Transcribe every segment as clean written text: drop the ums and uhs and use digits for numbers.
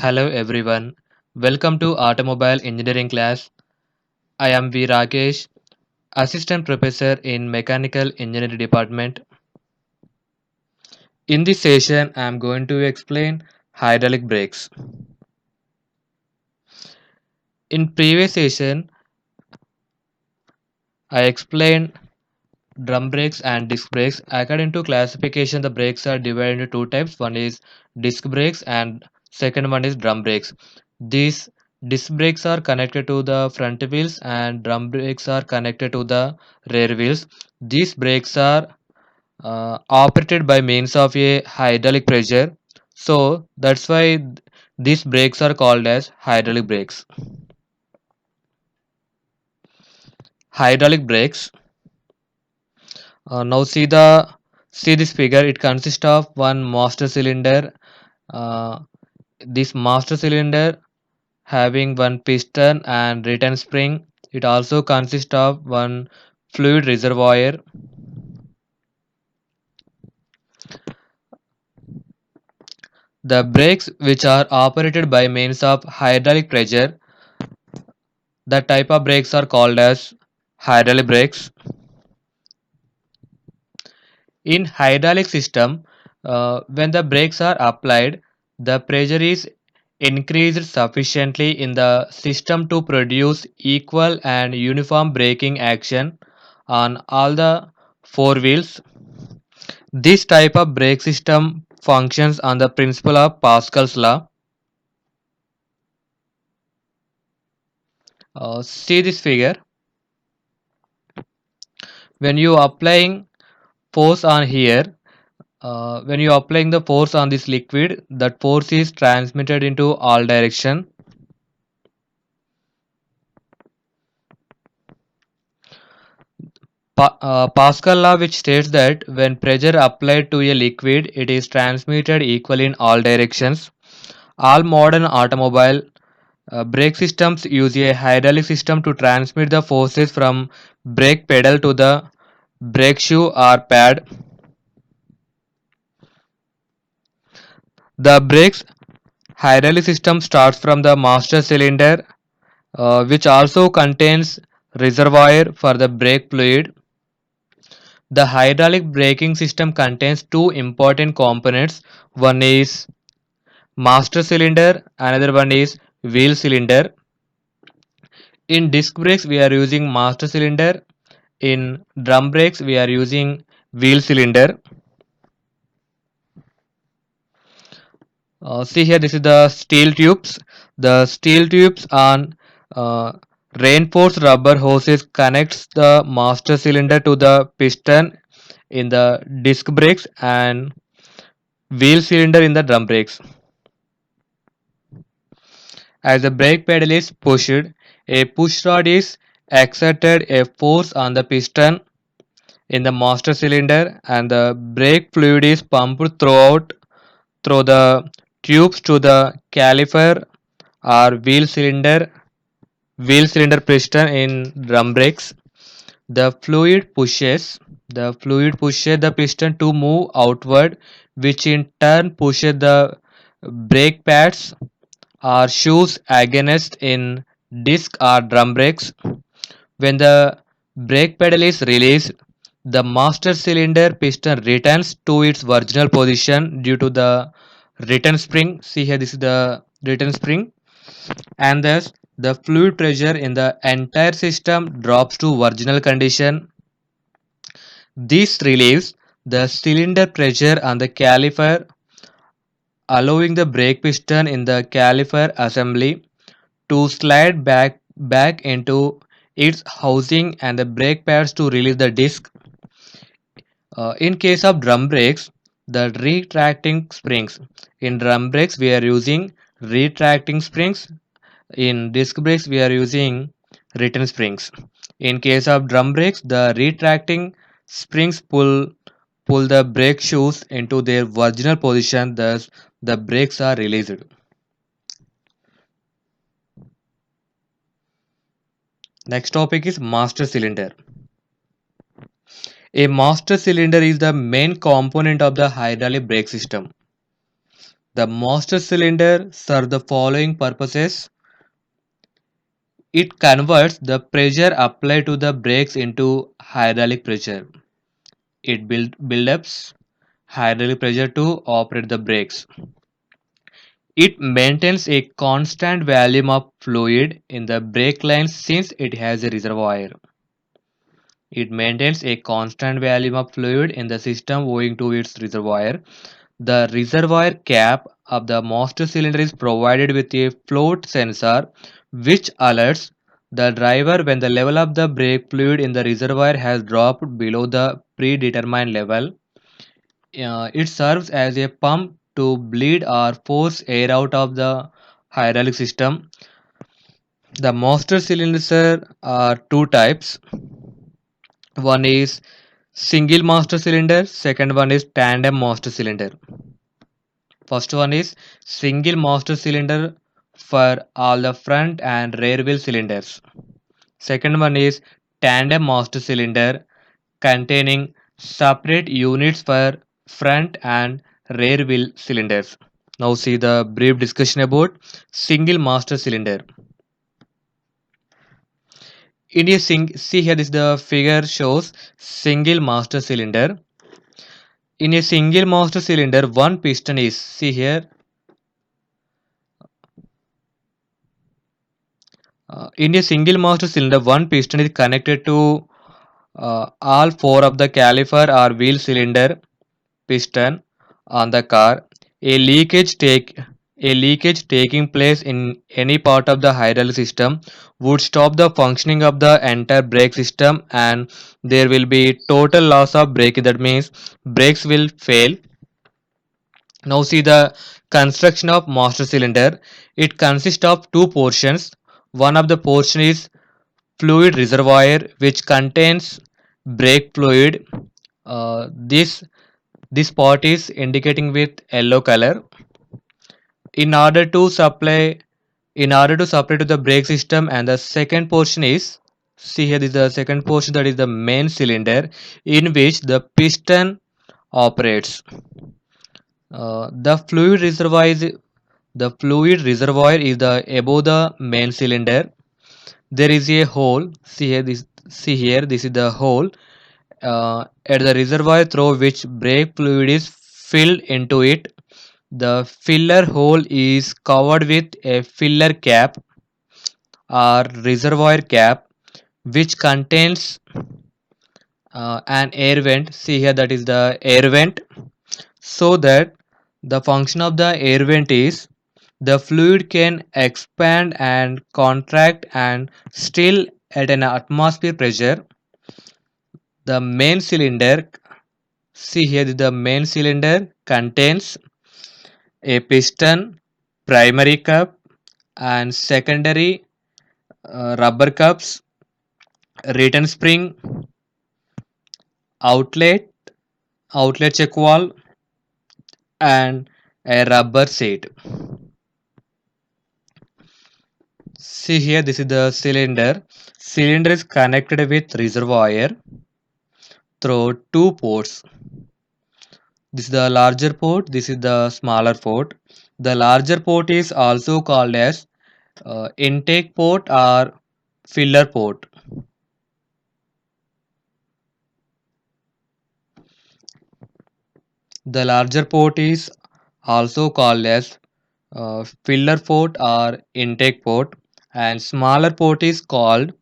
Hello everyone. Welcome to Automobile Engineering class. I am V Rakesh, Assistant Professor in Mechanical Engineering Department. In this session, I am going to explain hydraulic brakes. In previous session, I explained drum brakes and disc brakes. According to classification, the brakes are divided into two types. One is disc brakes and second one is drum brakes. These disc brakes are connected to the front wheels and drum brakes are connected to the rear wheels. These brakes are operated by means of a hydraulic pressure. So that's why these brakes are called as hydraulic brakes. Hydraulic brakes. Now see this figure. It consists of one master cylinder. Uh, this master cylinder having one piston and return spring. It also consists of one fluid reservoir. The brakes which are operated by means of hydraulic pressure, the type of brakes are called as hydraulic brakes. In hydraulic system, when the brakes are applied, the pressure is increased sufficiently in the system to produce equal and uniform braking action on all the four wheels. This type of brake system functions on the principle of Pascal's law. See this figure. When you applying force on here, when you applying the force on this liquid, that force is transmitted into all direction. Pascal law, which states that when pressure applied to a liquid, it is transmitted equally in all directions. All modern automobile brake systems use a hydraulic system to transmit the forces from brake pedal to the brake shoe or pad. The brake's hydraulic system starts from the master cylinder, which also contains reservoir for the brake fluid. The hydraulic braking system contains two important components. One is master cylinder, another one is wheel cylinder. In disc brakes, we are using master cylinder. In drum brakes, we are using wheel cylinder. See here, this is the steel tubes. The steel tubes on uh, reinforced rubber hoses connects the master cylinder to the piston in the disc brakes and wheel cylinder in the drum brakes. As the brake pedal is pushed, a push rod is exerted a force on the piston in the master cylinder and the brake fluid is pumped through the tubes to the caliper or wheel cylinder piston in drum brakes. The fluid pushes the piston to move outward, which in turn pushes the brake pads or shoes against in disc or drum brakes. When the brake pedal is released, the master cylinder piston returns to its original position due to the return spring. See here, this is the return spring, and thus the fluid pressure in the entire system drops to original condition. This relieves the cylinder pressure on the caliper, allowing the brake piston in the caliper assembly to slide back into its housing and the brake pads to release the disc. In case of drum brakes, the retracting springs. In drum brakes, we are using retracting springs. In disc brakes, we are using return springs. In case of drum brakes, the retracting springs pull the brake shoes into their original position, thus the brakes are released. Next topic is master cylinder. A master cylinder is the main component of the hydraulic brake system. The master cylinder serves the following purposes. It converts the pressure applied to the brakes into hydraulic pressure. It builds hydraulic pressure to operate the brakes. It maintains a constant volume of fluid in the brake lines since it has a reservoir. It maintains a constant volume of fluid in the system owing to its reservoir. The reservoir cap of the master cylinder is provided with a float sensor which alerts the driver when the level of the brake fluid in the reservoir has dropped below the predetermined level. It serves as a pump to bleed or force air out of the hydraulic system. The master cylinders are two types. One is single master cylinder, second one is tandem master cylinder. First one is single master cylinder for all the front and rear wheel cylinders. Second one is tandem master cylinder containing separate units for front and rear wheel cylinders. Now see the brief discussion about single master cylinder. See here, this the figure shows single master cylinder. In a single master cylinder, one piston is, see here, in a single master cylinder, one piston is connected to all four of the caliper or wheel cylinder piston on the car. A leakage take a leakage taking place in any part of the hydraulic system would stop the functioning of the entire brake system, and there will be total loss of braking. That means brakes will fail. Now see the construction of master cylinder. It consists of two portions. One of the portion is fluid reservoir which contains brake fluid. This part is indicating with yellow color. In order to supply to the brake system, and the second portion is, see here, is the second portion, that is the main cylinder in which the piston operates. The fluid reservoir is the above the main cylinder. There is a hole. See here, this is the hole at the reservoir through which brake fluid is filled into it. The filler hole is covered with a filler cap or reservoir cap which contains an air vent. See here, that is the air vent. So that the function of the air vent is the fluid can expand and contract and still at an atmosphere pressure. The main cylinder, see here, the main cylinder contains a piston, primary cup, and secondary rubber cups, return spring, outlet, outlet check valve, and a rubber seat. See here, this is the cylinder. Cylinder is connected with reservoir through two ports. This is the larger port, this is the smaller port. The larger port is also called as intake port or filler port. The larger port is also called as filler port or intake port, and smaller port is called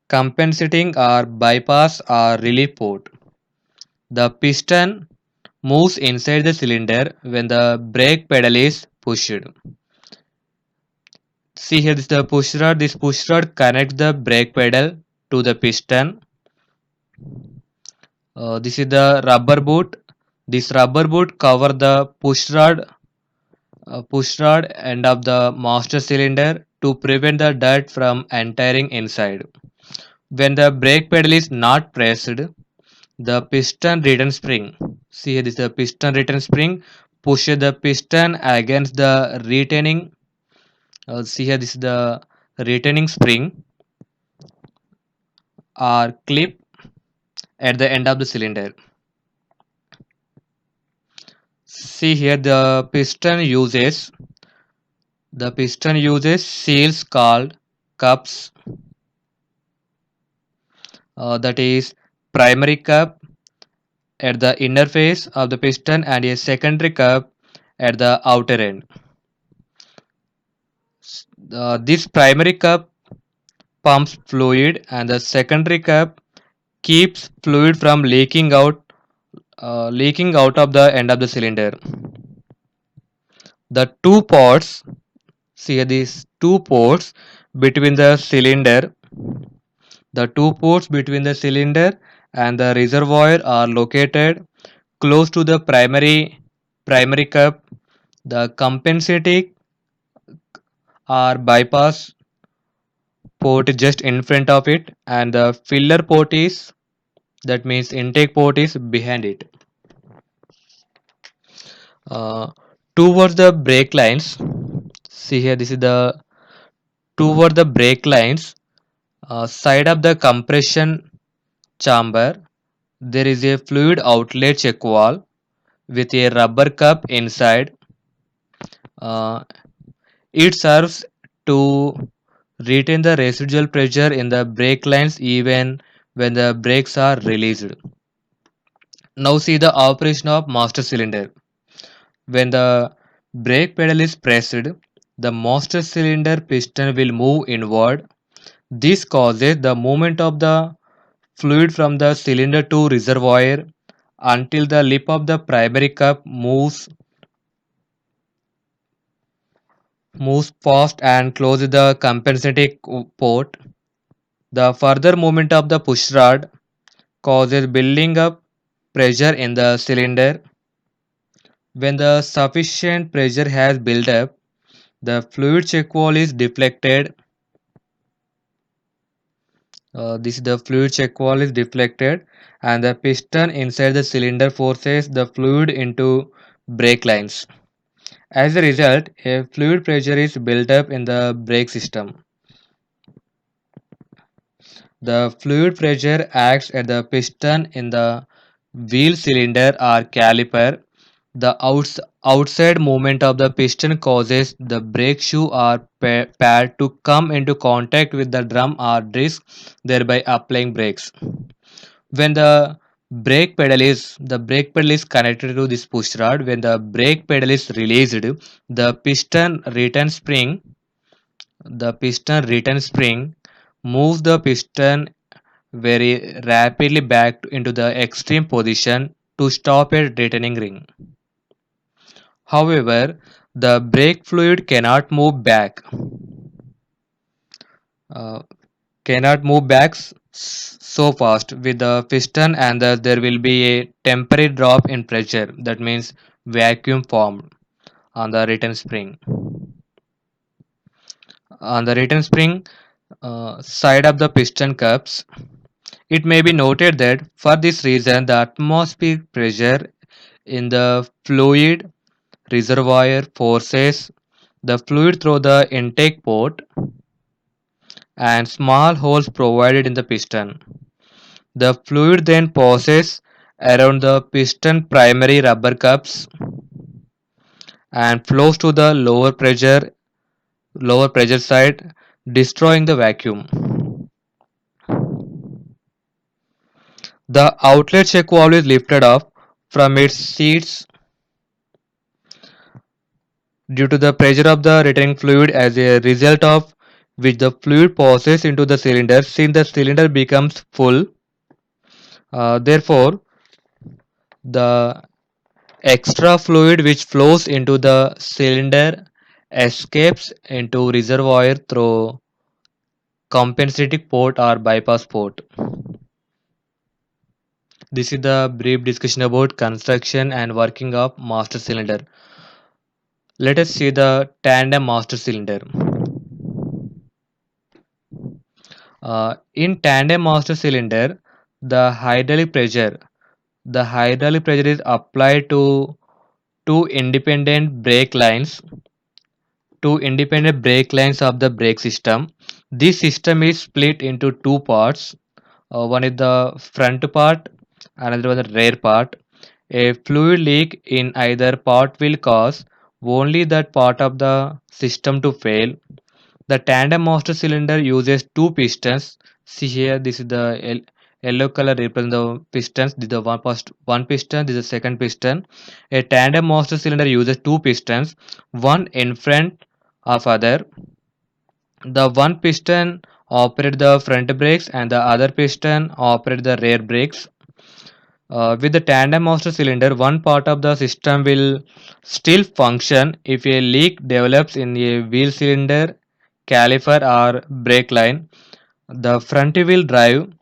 compensating or bypass or relief port. The piston moves inside the cylinder when the brake pedal is pushed. See here, this is the push rod. This push rod connects the brake pedal to the piston. This is the rubber boot. This rubber boot cover the push rod end of the master cylinder to prevent the dirt from entering inside. When the brake pedal is not pressed, the piston return spring. See here, this is the piston return spring. Pushes the piston against the retaining. See here, this is the retaining spring or clip at the end of the cylinder. See here the piston uses seals called cups, that is primary cup at the inner face of the piston and a secondary cup at the outer end. This primary cup pumps fluid and the secondary cup keeps fluid from leaking out of the end of the cylinder. The two ports, see these two ports between the cylinder, the two ports between the cylinder and the reservoir are located close to the primary cup. The compensating or bypass port is just in front of it, and the filler port is, that means intake port, is behind it. Uh, Towards the brake lines, see here, this is the toward the brake lines side of the compression chamber. There is a fluid outlet check valve with a rubber cup inside. Uh, it serves to retain the residual pressure in the brake lines even when the brakes are released. Now see the operation of master cylinder. When the brake pedal is pressed, the master cylinder piston will move inward. This causes the movement of the fluid from the cylinder to reservoir until the lip of the primary cup moves fast and closes the compensating port. The further movement of the push rod causes building up pressure in the cylinder. When the sufficient pressure has built up, the fluid check valve is deflected. This is the fluid check valve is deflected, and the piston inside the cylinder forces the fluid into brake lines. As a result, a fluid pressure is built up in the brake system. The fluid pressure acts at the piston in the wheel cylinder or caliper. The outside movement of the piston causes the brake shoe or pad to come into contact with the drum or disc, thereby applying brakes. When the brake pedal is connected to this push rod, when the brake pedal is released, the piston return spring moves the piston very rapidly back into the extreme position to stop a retaining ring. However, the brake fluid uh, cannot move back so fast with the piston, and thus there will be a temporary drop in pressure. That means vacuum formed on the return spring. On the return spring side of the piston cups, it may be noted that for this reason the atmospheric pressure in the fluid reservoir forces the fluid through the intake port and small holes provided in the piston. The fluid then passes around the piston primary rubber cups and flows to the lower pressure side, destroying the vacuum. The outlet check valve is lifted off from its seats due to the pressure of the retaining fluid, as a result of which the fluid passes into the cylinder since the cylinder becomes full. Therefore, the extra fluid which flows into the cylinder escapes into reservoir through compensating port or bypass port. This is the brief discussion about construction and working of master cylinder. Let us see the tandem master cylinder. In tandem master cylinder, the hydraulic pressure the hydraulic pressure is applied to two independent brake lines of the brake system. This system is split into two parts. One is the front part, another one the rear part. A fluid leak in either part will cause only that part of the system to fail. The tandem master cylinder uses two pistons. See here, this is the yellow color represents the pistons. This is the one piston. This is the second piston. A tandem master cylinder uses two pistons, one in front of other. The one piston operates the front brakes and the other piston operates the rear brakes. With the tandem master cylinder, one part of the system will still function if a leak develops in a wheel cylinder, caliper, or brake line. The front wheel drive,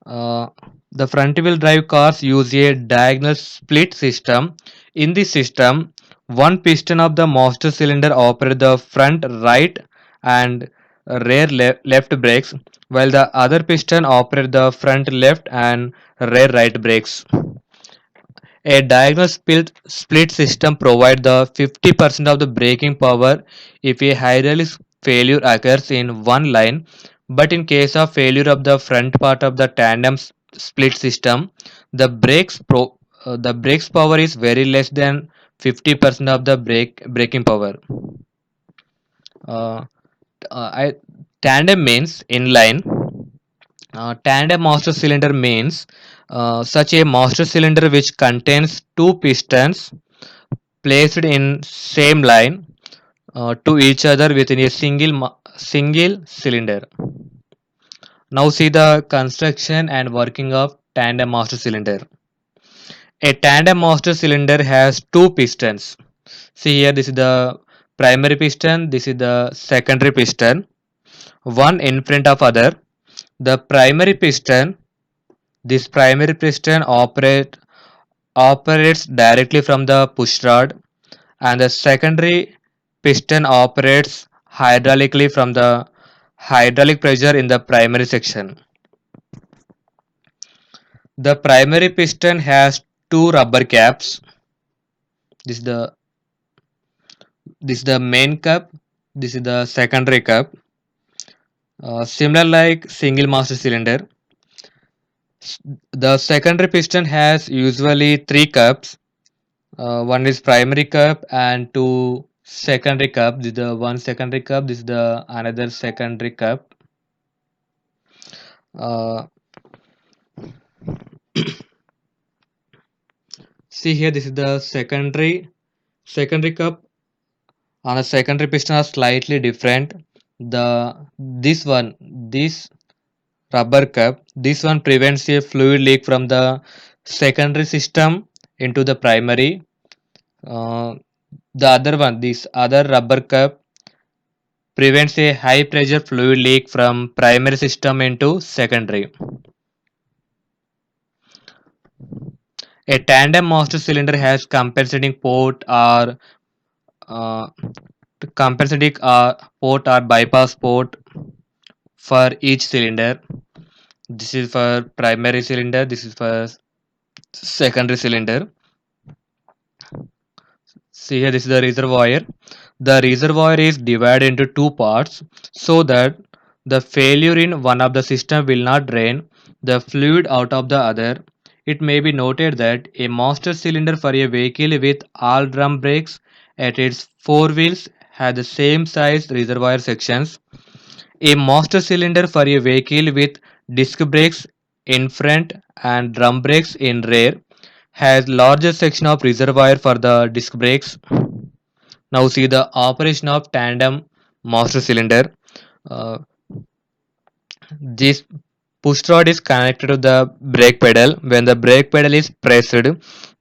uh, the front wheel drive cars use a diagonal split system. In this system, one piston of the master cylinder operates the front right and rear left brakes, while the other piston operates the front left and rear right brakes. A diagonal split system provides the 50% of the braking power if a hydraulic failure occurs in one line, but in case of failure of the front part of the tandem split system, the the brakes power is very less than 50% of the braking power. Uh, I, Tandem means inline. Tandem master cylinder means such a master cylinder which contains two pistons placed in same line to each other within a single cylinder. Now see the construction and working of tandem master cylinder. A tandem master cylinder has two pistons. See here, this is the primary piston, this is the secondary piston, one in front of other. The primary piston, this primary piston operates directly from the push rod, and the secondary piston operates hydraulically from the hydraulic pressure in the primary section. The primary piston has two rubber caps. This is the this is the main cup. This is the secondary cup. Similar like single master cylinder. The secondary piston has usually three cups. One is primary cup and two secondary cup. This is the one secondary cup. This is the another secondary cup. Uh, See here, this is the secondary cup on a secondary piston are slightly different. This rubber cup, this one prevents a fluid leak from the secondary system into the primary. Uh, the other one, this other rubber cup prevents a high pressure fluid leak from primary system into secondary. A tandem master cylinder has uh, compensating port or bypass port for each cylinder. This is for primary cylinder, this is for secondary cylinder. See here, this is the reservoir. The reservoir is divided into two parts so that the failure in one of the system will not drain the fluid out of the other. It may be noted that a master cylinder for a vehicle with all drum brakes at its four wheels has the same size reservoir sections. A master cylinder for a vehicle with disc brakes in front and drum brakes in rear has larger section of reservoir for the disc brakes. Now see the operation of tandem master cylinder. Uh, this push rod is connected to the brake pedal. When the brake pedal is pressed,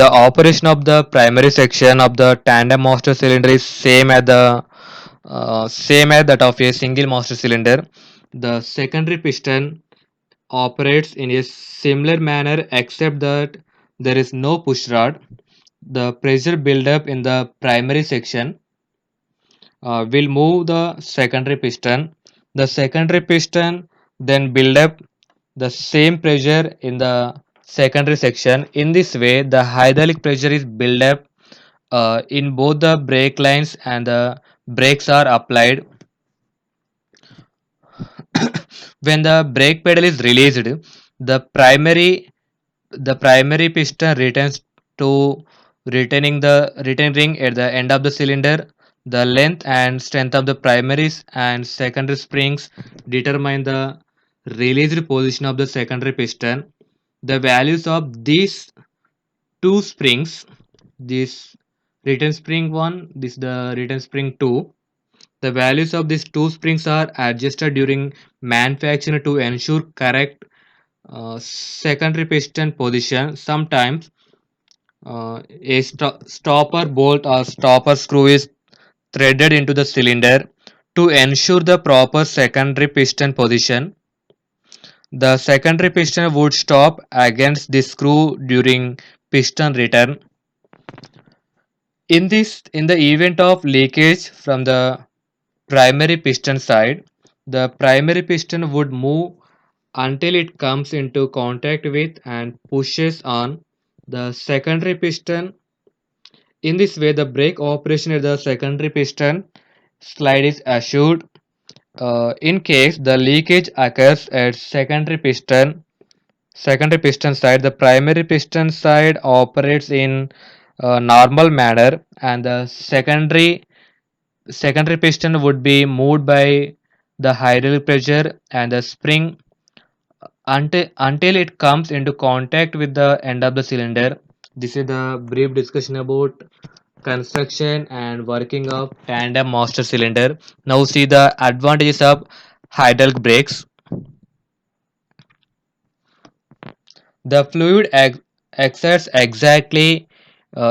the operation of the primary section of the tandem master cylinder is same as that of a single master cylinder. The secondary piston operates in a similar manner except that there is no push rod. The pressure buildup in the primary section will move the secondary piston. The secondary piston then build up the same pressure in the secondary section. In this way, the hydraulic pressure is built up in both the brake lines and the brakes are applied. When the brake pedal is released, the primary the primary piston returns to retaining the retain ring at the end of the cylinder. The length and strength of the primary and secondary springs determine the released position of the secondary piston. The values of these two springs, this return spring 1, this the return spring 2, the values of these two springs are adjusted during manufacture to ensure correct secondary piston position. Sometimes a stopper bolt or stopper screw is threaded into the cylinder to ensure the proper secondary piston position. The secondary piston would stop against the screw during piston return. In the event of leakage from the primary piston side, the primary piston would move until it comes into contact with and pushes on the secondary piston. In this way, the brake operation at the secondary piston slide is assured. In case the leakage occurs at secondary piston side, the primary piston side operates in a normal manner, and the secondary piston would be moved by the hydraulic pressure and the spring until it comes into contact with the end of the cylinder. This is the brief discussion about construction and working of tandem master cylinder. Now see the advantages of hydraulic brakes. The fluid exerts exactly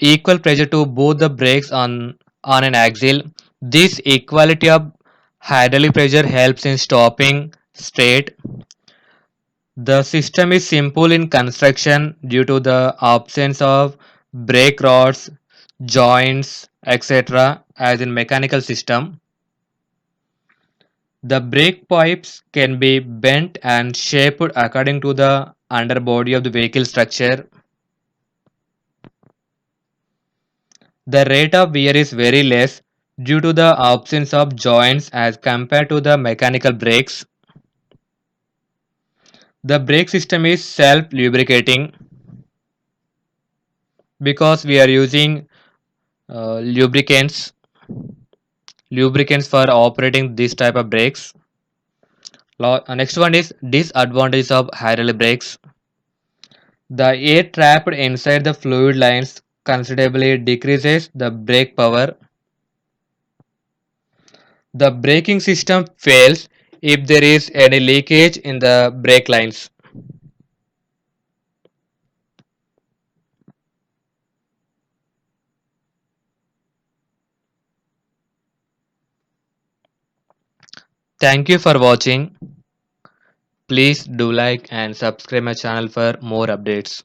equal pressure to both the brakes on an axle. This equality of hydraulic pressure helps in stopping straight. The system is simple in construction due to the absence of brake rods, joints, etc. as in mechanical system. The brake pipes can be bent and shaped according to the underbody of the vehicle structure. The rate of wear is very less due to the absence of joints as compared to the mechanical brakes. The brake system is self-lubricating because we are using uh, lubricants lubricants for operating this type of brakes. Next one is disadvantages of hydraulic brakes. The air trapped inside the fluid lines considerably decreases the brake power. The braking system fails if there is any leakage in the brake lines. Thank you for watching. Please do like and subscribe my channel for more updates.